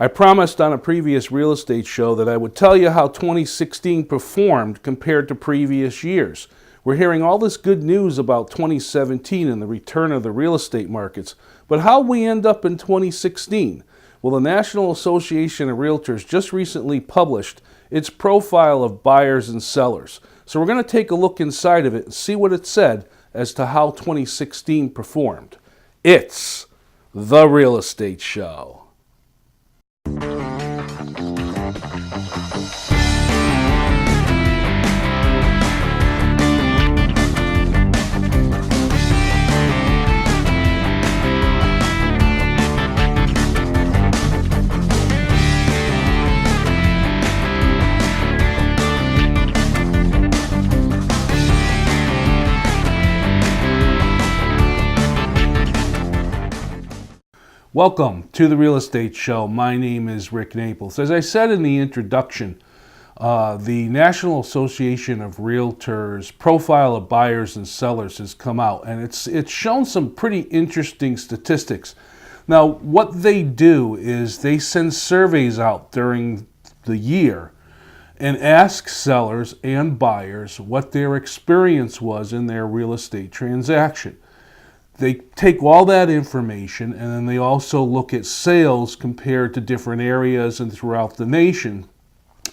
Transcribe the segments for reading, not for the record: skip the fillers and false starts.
I promised on a previous real estate show that I would tell you how 2016 performed compared to previous years. We're hearing all this good news about 2017 and the return of the real estate markets, but how we end up in 2016? Well, the National Association of Realtors just recently published its profile of buyers and sellers. So we're going to take a look inside of it and see what it said as to how 2016 performed. It's the Real Estate Show. Welcome to the Real Estate Show. My name is Rick Naples. As I said in the introduction, the National Association of Realtors profile of buyers and sellers has come out, and it's shown some pretty interesting statistics. Now, what they do is they send surveys out during the year and ask sellers and buyers what their experience was in their real estate transaction. They take all that information and then they also look at sales compared to different areas and throughout the nation.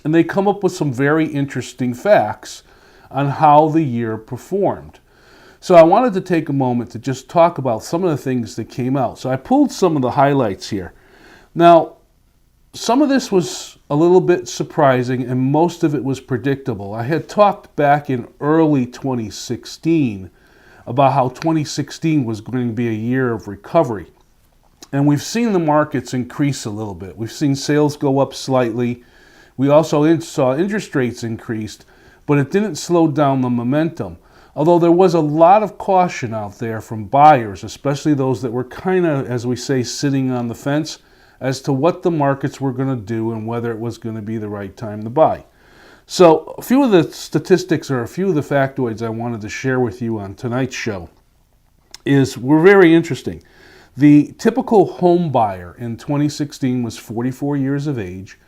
And they come up with some very interesting facts on how the year performed. So I wanted to take a moment to just talk about some of the things that came out. So I pulled some of the highlights here. Now, some of this was a little bit surprising and most of it was predictable. I had talked back in early 2016 about how 2016 was going to be a year of recovery. And we've seen the markets increase a little bit. We've seen sales go up slightly. We also saw interest rates increased, but it didn't slow down the momentum. Although there was a lot of caution out there from buyers, especially those that were kind of, as we say, sitting on the fence as to what the markets were going to do and whether it was going to be the right time to buy. So a few of the statistics or a few of the factoids I wanted to share with you on tonight's show were very interesting. The typical home buyer in 2016 was 44 years of age,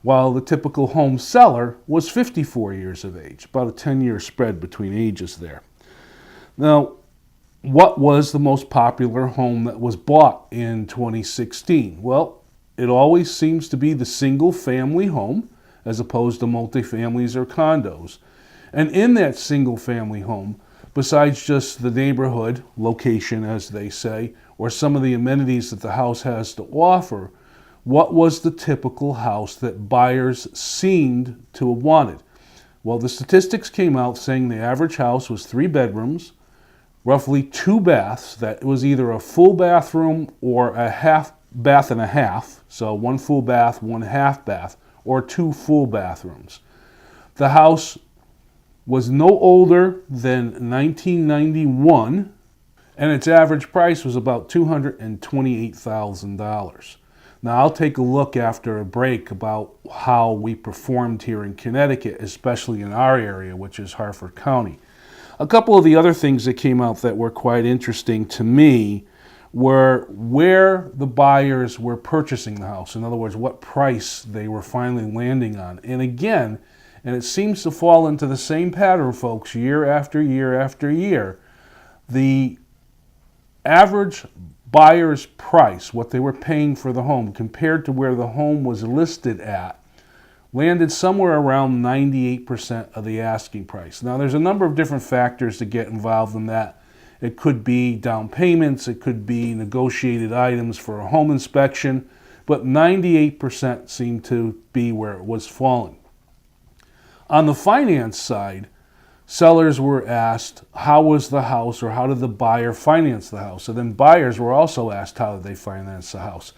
while the typical home seller was 54 years of age, about a 10-year spread between ages there. Now, what was the most popular home that was bought in 2016? Well, it always seems to be the single-family home, as opposed to multifamilies or condos. And in that single family home, besides just the neighborhood, location as they say, or some of the amenities that the house has to offer, what was the typical house that buyers seemed to have wanted? Well, the statistics came out saying the average house was 3 bedrooms, roughly 2 baths, that was either a full bathroom or a half bath and a half, so 1 full bath, 1 half bath, or 2 full bathrooms. The house was no older than 1991, and its average price was about $228,000. Now, I'll take a look after a break about how we performed here in Connecticut, especially in our area, which is Harford County. A couple of the other things that came out that were quite interesting to me were where the buyers were purchasing the house. In other words, what price they were finally landing on. And again, and it seems to fall into the same pattern, folks, year after year after year, the average buyer's price, what they were paying for the home compared to where the home was listed at, landed somewhere around 98% of the asking price. Now, there's a number of different factors that get involved in that. It could be down payments, it could be negotiated items for a home inspection, but 98% seemed to be where it was falling. On the finance side, sellers were asked how was the house or how did the buyer finance the house. And then buyers were also asked how did they finance the house.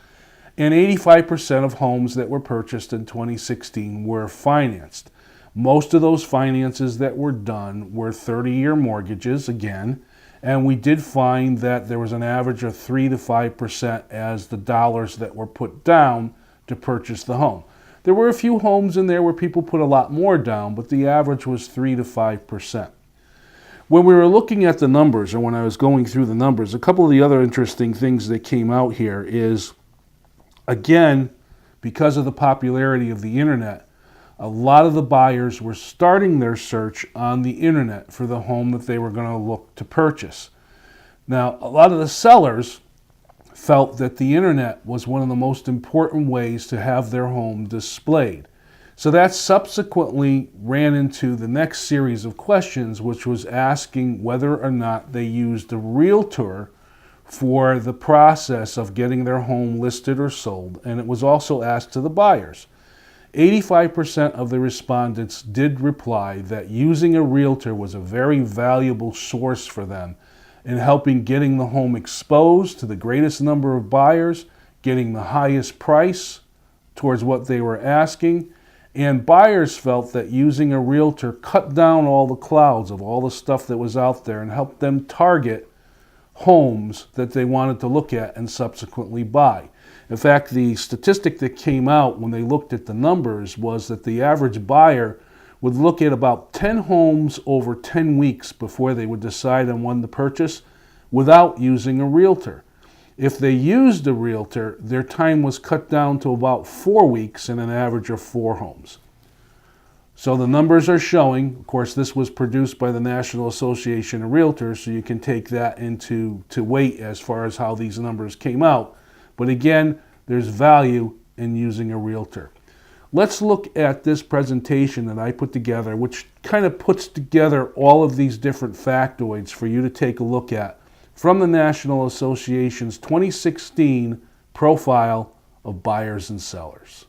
And 85% of homes that were purchased in 2016 were financed. Most of those finances that were done were 30-year mortgages, again, and we did find that there was an average of 3 to 5% as the dollars that were put down to purchase the home. There were a few homes in there where people put a lot more down, but the average was 3 to 5%. When we were looking at the numbers, or when I was going through the numbers, a couple of the other interesting things that came out here is, again, because of the popularity of the internet, a lot of the buyers were starting their search on the internet for the home that they were going to look to purchase. Now, a lot of the sellers felt that the internet was one of the most important ways to have their home displayed. So that subsequently ran into the next series of questions, which was asking whether or not they used a realtor for the process of getting their home listed or sold. And it was also asked to the buyers. 85% of the respondents did reply that using a realtor was a very valuable source for them in helping getting the home exposed to the greatest number of buyers, getting the highest price towards what they were asking. And buyers felt that using a realtor cut down all the clouds of all the stuff that was out there and helped them target homes that they wanted to look at and subsequently buy. In fact, the statistic that came out when they looked at the numbers was that the average buyer would look at about 10 homes over 10 weeks before they would decide on one to purchase without using a realtor. If they used a realtor, their time was cut down to about 4 weeks and an average of 4 homes. So the numbers are showing, of course, this was produced by the National Association of Realtors, so you can take that into weight as far as how these numbers came out. But again, there's value in using a realtor. Let's look at this presentation that I put together, which kind of puts together all of these different factoids for you to take a look at from the National Association's 2016 profile of buyers and sellers.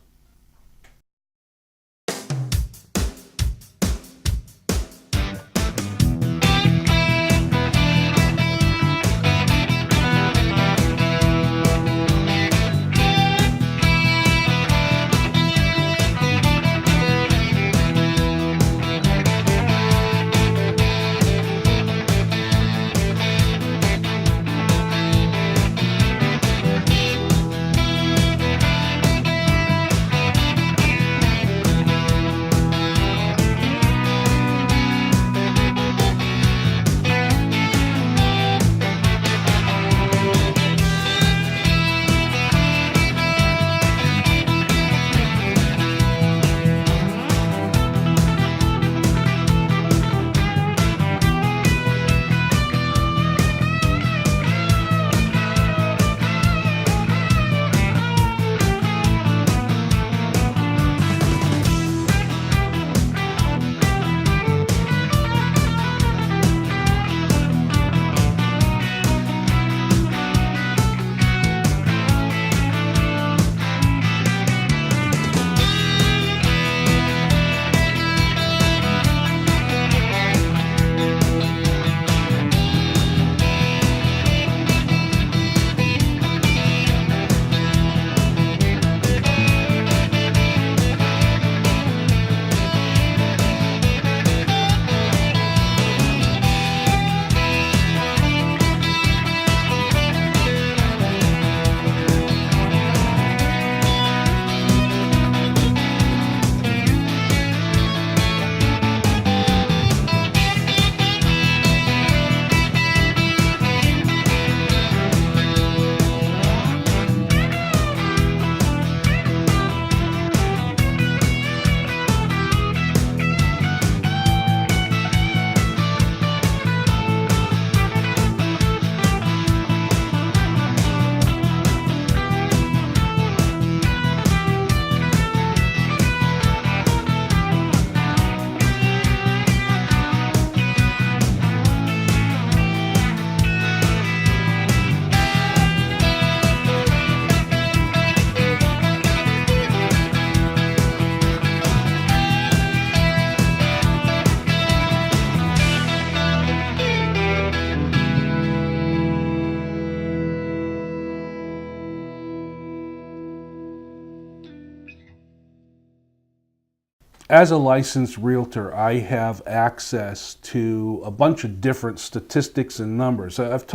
As a licensed realtor, I have access to a bunch of different statistics and numbers. I've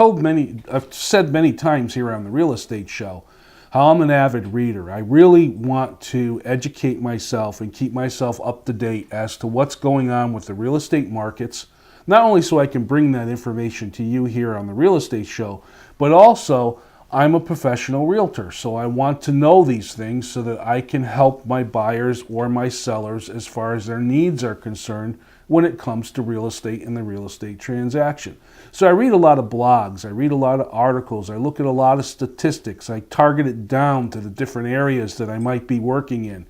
said many times here on the Real Estate Show how I'm an avid reader. I really want to educate myself and keep myself up to date as to what's going on with the real estate markets, not only so I can bring that information to you here on the Real Estate Show, but also I'm a professional realtor, so I want to know these things so that I can help my buyers or my sellers as far as their needs are concerned when it comes to real estate and the real estate transaction. So I read a lot of blogs, I read a lot of articles, I look at a lot of statistics, I target it down to the different areas that I might be working in.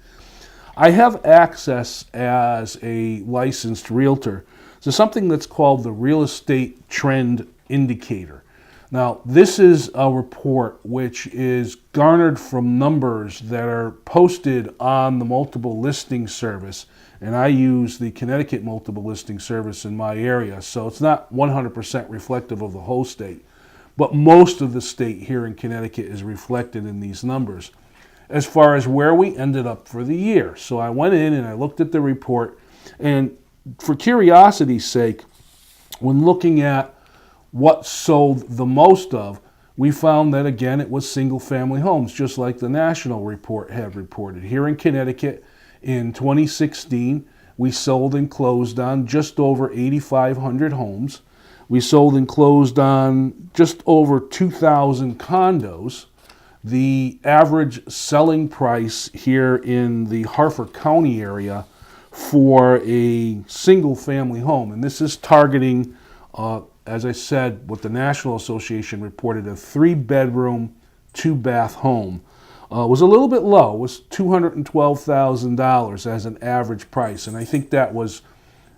I have access as a licensed realtor to something that's called the Real Estate Trend Indicator. Now, this is a report which is garnered from numbers that are posted on the multiple listing service, and I use the Connecticut multiple listing service in my area, so it's not 100% reflective of the whole state, but most of the state here in Connecticut is reflected in these numbers as far as where we ended up for the year. So I went in and I looked at the report, and for curiosity's sake, when looking at what sold the most of, we found that again it was single family homes, just like the national report had reported. Here in Connecticut in 2016, we sold and closed on just over 8,500 homes. We sold and closed on just over 2,000 condos. The average selling price here in the Harford County area for a single family home, and this is targeting as I said, what the National Association reported, a 3-bedroom, 2-bath home, was a little bit low. It was $212,000 as an average price. And I think that was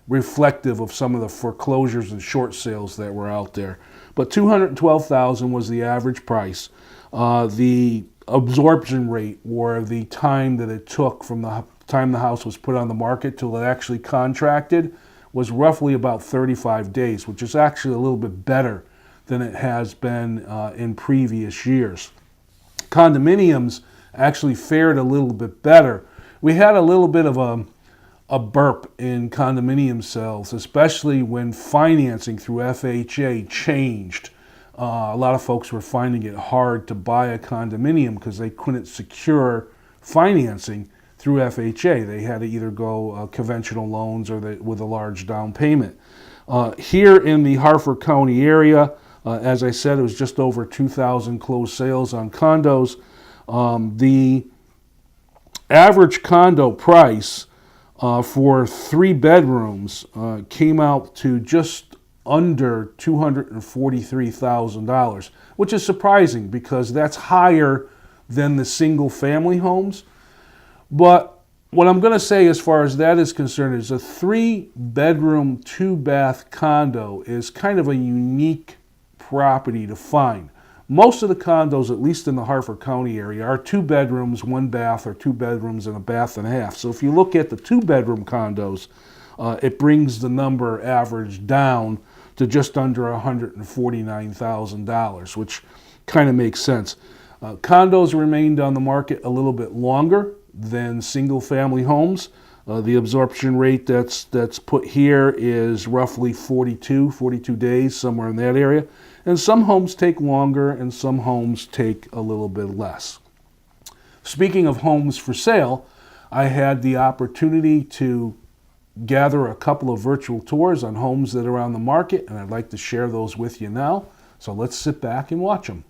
reflective of some of the foreclosures and short sales that were out there. But $212,000 was the average price. The absorption rate, or the time that it took from the time the house was put on the market till it actually contracted, was roughly about 35 days, which is actually a little bit better than it has been in previous years. Condominiums actually fared a little bit better. We had a little bit of a burp in condominium sales, especially when financing through FHA changed. A lot of folks were finding it hard to buy a condominium because they couldn't secure financing through FHA. They had to either go conventional loans or with a large down payment. Here in the Harford County area, as I said, it was just over 2,000 closed sales on condos. The average condo price for 3 bedrooms came out to just under $243,000, which is surprising because that's higher than the single family homes. But what I'm going to say as far as that is concerned is a 3-bedroom, 2-bath condo is kind of a unique property to find. Most of the condos, at least in the Harford County area, are 2 bedrooms, 1 bath, or 2 bedrooms and a bath and a half. So if you look at the 2-bedroom condos, it brings the number average down to just under $149,000, which kind of makes sense. Condos remained on the market a little bit longer than single-family homes. The absorption rate that's put here is roughly 42 days, somewhere in that area. And some homes take longer and some homes take a little bit less. Speaking of homes for sale, I had the opportunity to gather a couple of virtual tours on homes that are on the market, and I'd like to share those with you now. So let's sit back and watch them.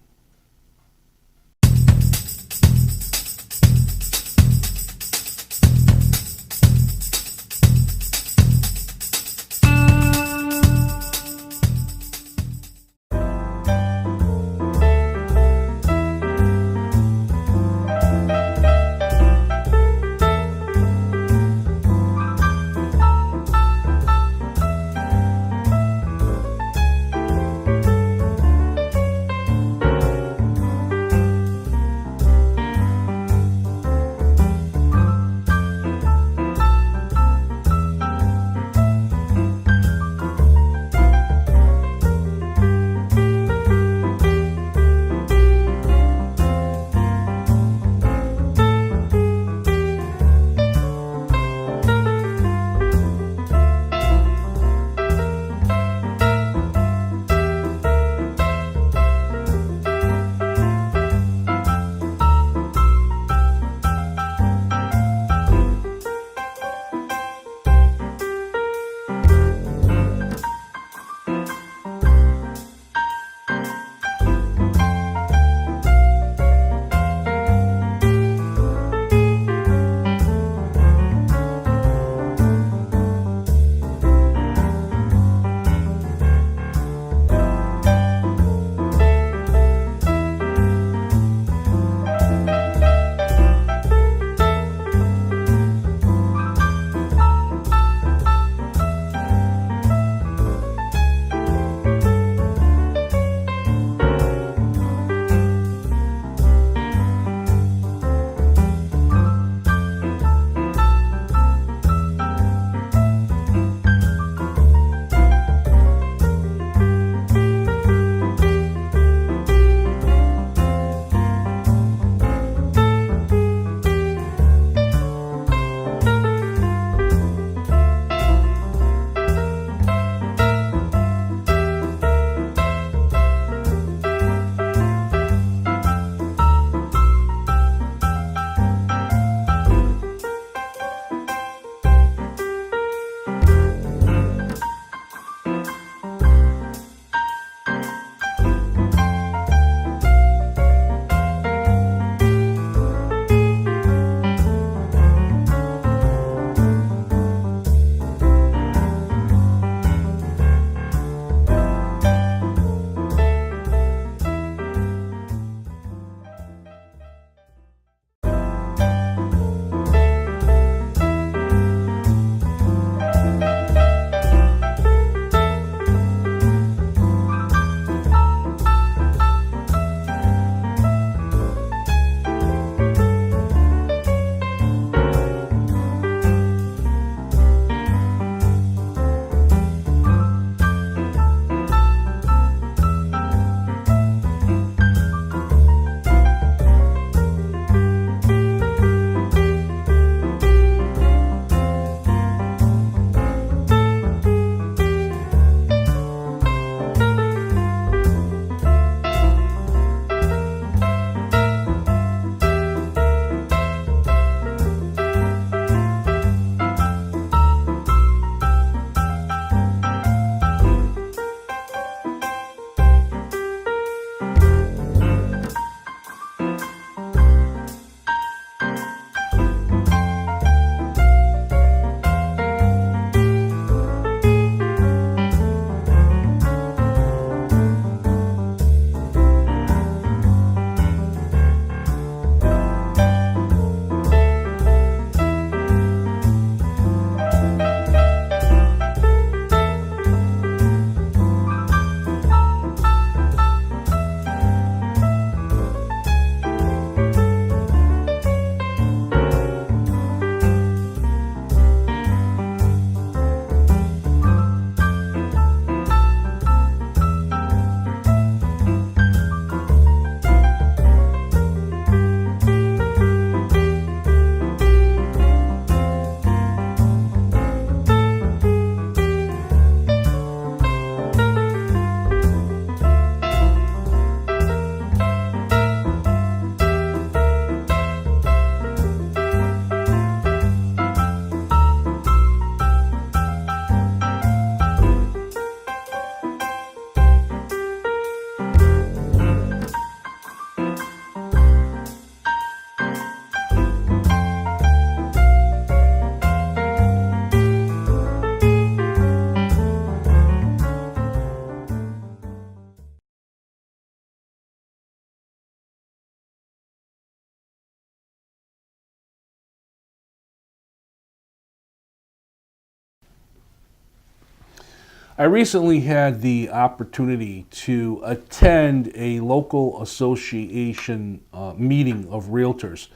I recently had the opportunity to attend a local association meeting of realtors.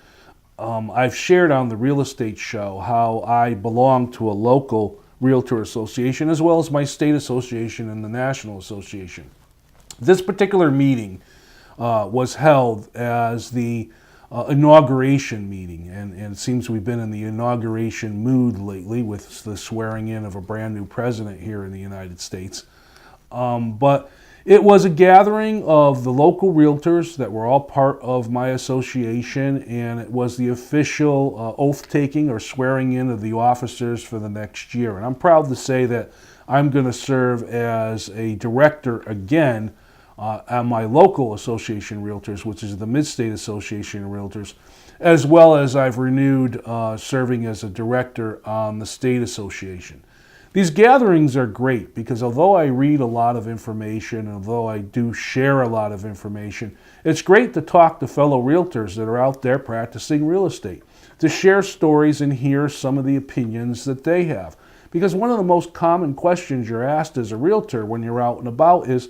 I've shared on the Real Estate Show how I belong to a local realtor association as well as my state association and the national association. This particular meeting was held as the inauguration meeting, and it seems we've been in the inauguration mood lately with the swearing in of a brand new president here in the United States. But it was a gathering of the local realtors that were all part of my association, and it was the official oath-taking or swearing in of the officers for the next year. And I'm proud to say that I'm going to serve as a director again at my local association realtors, which is the Mid-State Association of Realtors, as well as I've renewed serving as a director on the state association. These gatherings are great because although I read a lot of information, although I do share a lot of information, it's great to talk to fellow realtors that are out there practicing real estate, to share stories and hear some of the opinions that they have. Because one of the most common questions you're asked as a realtor when you're out and about is,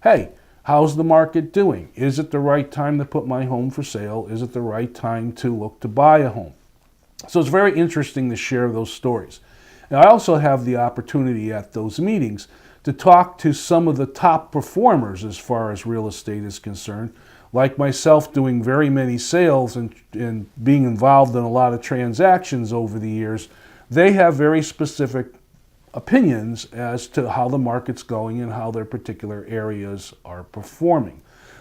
hey, how's the market doing? Is it the right time to put my home for sale? Is it the right time to look to buy a home? So it's very interesting to share those stories. And I also have the opportunity at those meetings to talk to some of the top performers as far as real estate is concerned. Like myself, doing very many sales and being involved in a lot of transactions over the years, they have very specific opinions as to how the market's going and how their particular areas are performing.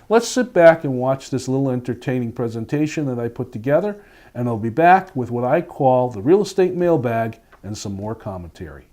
Let's sit back and watch this little entertaining presentation that I put together, and I'll be back with what I call the real estate mailbag and some more commentary.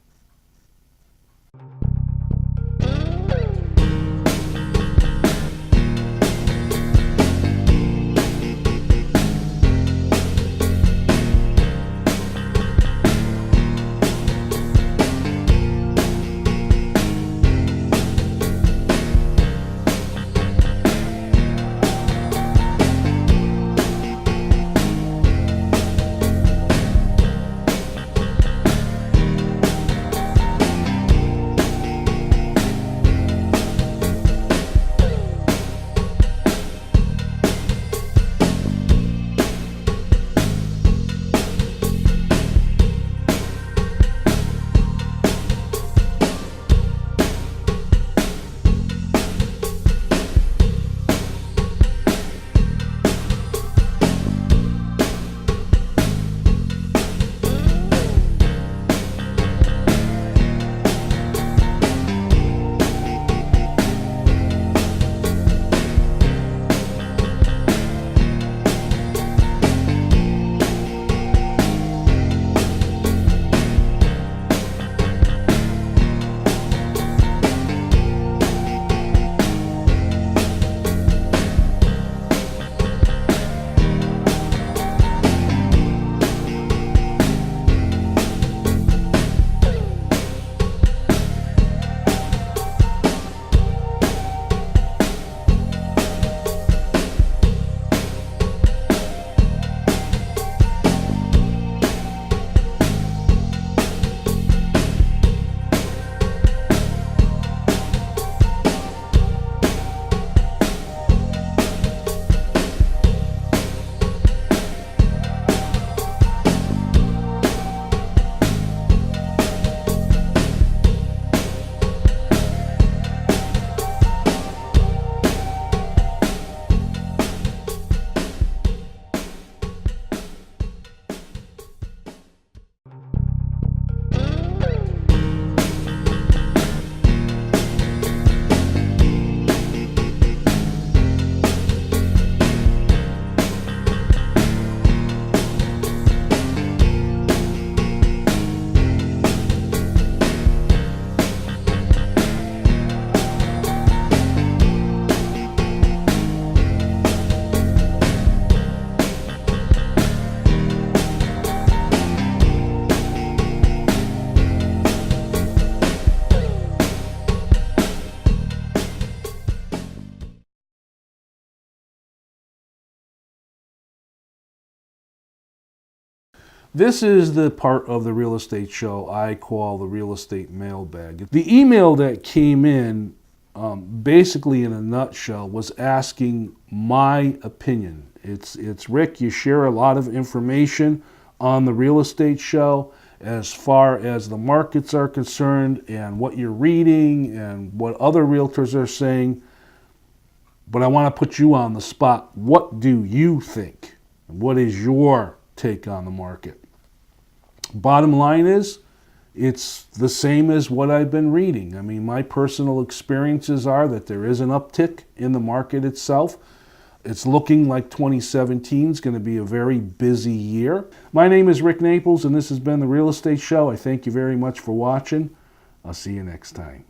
This is the part of the real estate show I call the real estate mailbag. The email that came in, basically in a nutshell, was asking my opinion. It's Rick, you share a lot of information on the real estate show as far as the markets are concerned and what you're reading and what other realtors are saying. But I want to put you on the spot. What do you think? What is your take on the market? Bottom line is, it's the same as what I've been reading. I mean, my personal experiences are that there is an uptick in the market itself. It's looking like 2017 is going to be a very busy year. My name is Rick Naples, and this has been The Real Estate Show. I thank you very much for watching. I'll see you next time.